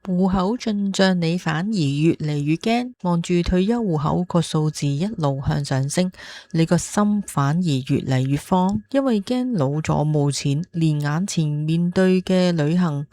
戶口進賬你反而越嚟越驚，望住退休戶口個數字一路向上升，你個心反而越嚟越慌，因為驚老咗冇錢，連眼前面對嘅旅行、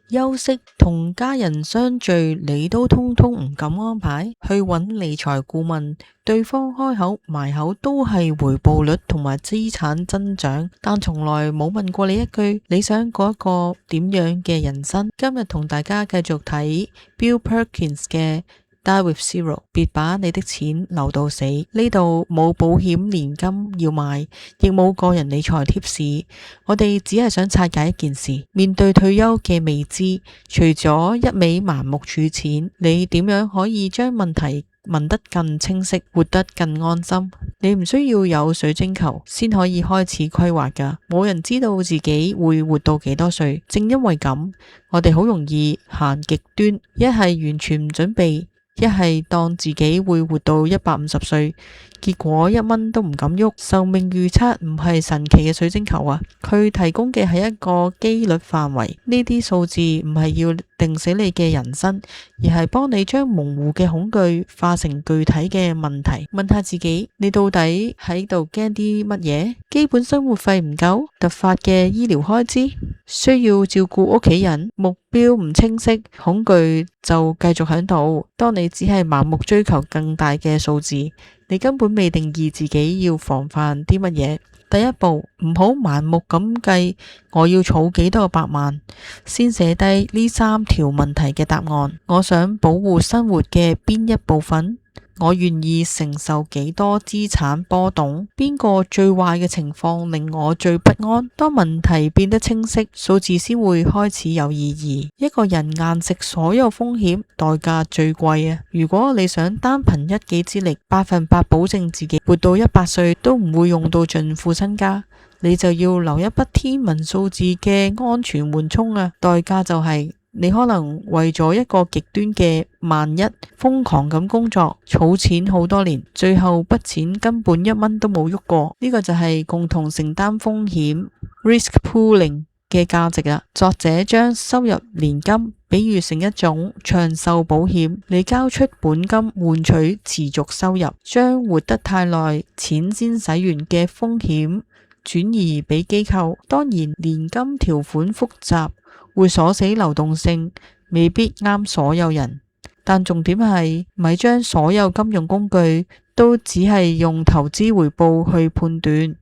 休息同家人相聚，你都通通唔敢安排。去揾理財顧問，對方開口埋口都係回報率同埋資產增長，但從來冇問過你一句，你想過一個點樣嘅人生？今日同大家繼續睇 Bill Perkins 嘅Die with Zero， 別把你的錢留到死。呢度冇保險年金要賣，亦冇個人理財貼士。我哋只係想拆解一件事：面對退休嘅未知，除咗一味盲目儲錢，你點樣可以將問題問得更清晰，活得更安心？你唔需要有水晶球先可以開始規劃㗎。冇人知道自己會活到幾多歲，正因為咁，我哋好容易行極端，一係完全唔準備，一係當自己會活到150歲，結果一蚊都唔敢喐。壽命預測唔係神奇嘅水晶球啊，佢提供嘅係一個機率範圍。呢啲數字唔係要定死你嘅人生，而係幫你將模糊嘅恐懼化成具體嘅問題。問下自己，你到底喺度驚啲乜嘢？基本生活費唔夠，突發嘅醫療開支，需要照顧屋企人，目標唔清晰，恐懼就繼續喺度。當你只係盲目追求更大嘅數字，你根本未定義自己要防範啲乜嘢。第一步，唔好盲目咁計我要儲幾多個百萬，先寫低呢3條問題嘅答案。我想保護生活嘅邊一部分？我願意承受幾多資產波動？邊個最壞嘅情況令我最不安？當問題變得清晰，數字先會開始有意義。一個人硬食所有風險，代價最貴啊！如果你想單憑一己之力100%保證自己活到100歲都唔會用到盡副身家，你就要留一筆天文數字嘅安全緩衝啊！代價就係你可能為咗一個極端嘅萬一，瘋狂咁工作，儲錢好多年，最後筆錢根本1蚊都冇喐過。呢個就係共同承擔風險 risk pooling 嘅價值啦。作者將收入年金比喻成一種長壽保險，你交出本金換取持續收入，將活得太耐錢先使完嘅風險轉移俾機構。當然，年金條款複雜，會鎖死流動性，未必啱所有人。但重點係咪將所有金融工具都只係用投資回報去判斷？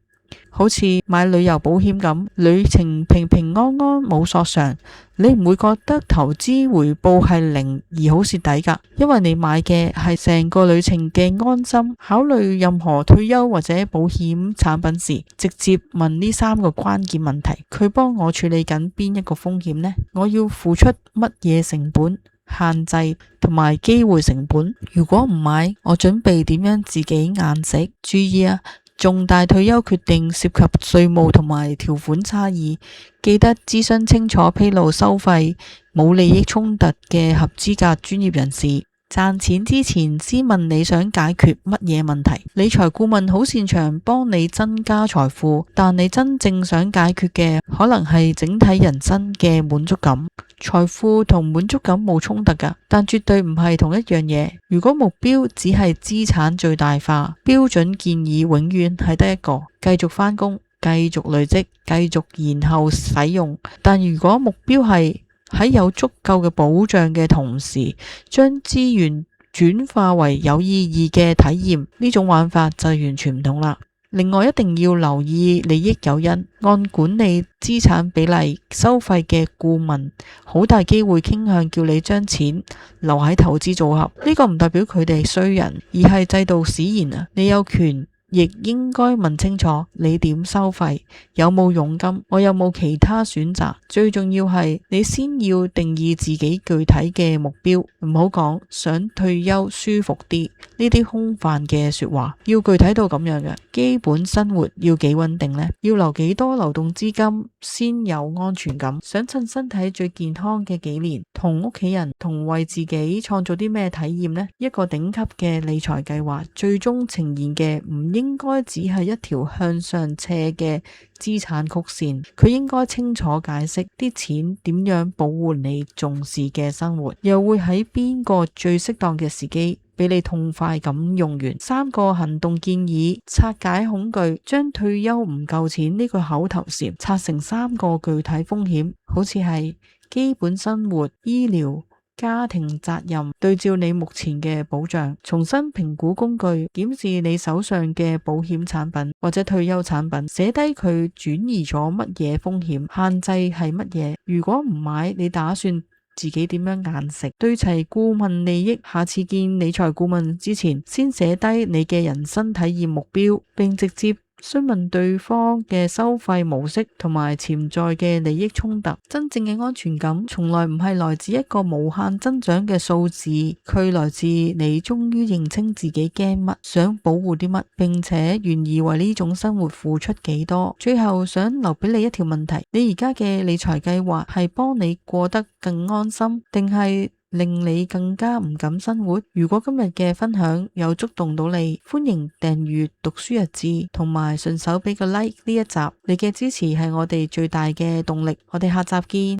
好似買旅遊保險咁，旅程平平安安冇索償，你唔會覺得投資回報係0而好蝕底㗎，因為你買嘅係成個旅程嘅安心。考慮任何退休或者保險產品時，直接問呢3個關鍵問題：佢幫我處理緊邊一個風險呢？我要付出乜嘢成本、限制同埋機會成本？如果唔買，我準備點樣自己硬食？注意啊！重大退休決定涉及稅務同埋條款差異，記得諮詢清楚，披露收費，冇利益衝突嘅合資格專業人士。賺錢之前先問你想解決乜嘢問題。理財顧問好擅長幫你增加財富，但你真正想解決嘅可能係整體人生嘅滿足感。財富同滿足感冇衝突㗎，但絕對唔係同一樣嘢。如果目標只係資產最大化，標準建議永遠係得一個：繼續返工，繼續累積，繼續延後使用。但如果目標係喺有足夠嘅保障嘅同時，將資源轉化為有意義嘅體驗，呢種玩法就完全唔同啦。另外，一定要留意利益誘因。按管理資產比例收費嘅顧問，好大機會傾向叫你將錢留喺投資組合。呢個唔代表佢哋係衰人，而係制度使然啊！你有權亦應該問清楚你點收費，有冇佣金，我有冇其他選擇。最重要係你先要定義自己具體嘅目標，唔好講想退休舒服啲呢啲空泛嘅說話，要具體到咁樣嘅。基本生活要幾穩定呢？要留幾多流動資金先有安全感？想趁身體最健康嘅幾年，同屋企人同為自己創造啲咩體驗呢？一個頂級嘅理財計劃最終呈現嘅唔應應該只係一條向上斜嘅資產曲線，佢應該清楚解釋啲錢點樣保護你重視嘅生活，又會喺邊個最適當嘅時機俾你痛快咁用完。3個行動建議，拆解恐懼，將退休唔夠錢呢句口頭禪拆成3個具體風險，好似係基本生活、醫療、家庭責任，對照你目前嘅保障，重新評估工具，檢視你手上嘅保險產品或者退休產品，寫低佢轉移咗乜嘢風險，限制係乜嘢，如果唔買，你打算自己點樣硬食，對齊顧問利益，下次見理財顧問之前，先寫低你嘅人生體驗目標，並直接詢問對方嘅收費模式同埋潛在嘅利益衝突。真正嘅安全感從來唔係來自一個無限增長嘅數字，佢來自你終於認清自己驚乜，想保護啲乜，並且願意為呢種生活付出幾多。最後想留俾你一條問題，你而家嘅理財計劃係幫你過得更安心，定係令你更加唔敢生活？如果今日嘅分享有觸動到你，歡迎訂閱讀書日誌，同埋順手俾個 like 呢一集，你嘅支持係我哋最大嘅動力。我哋下集見。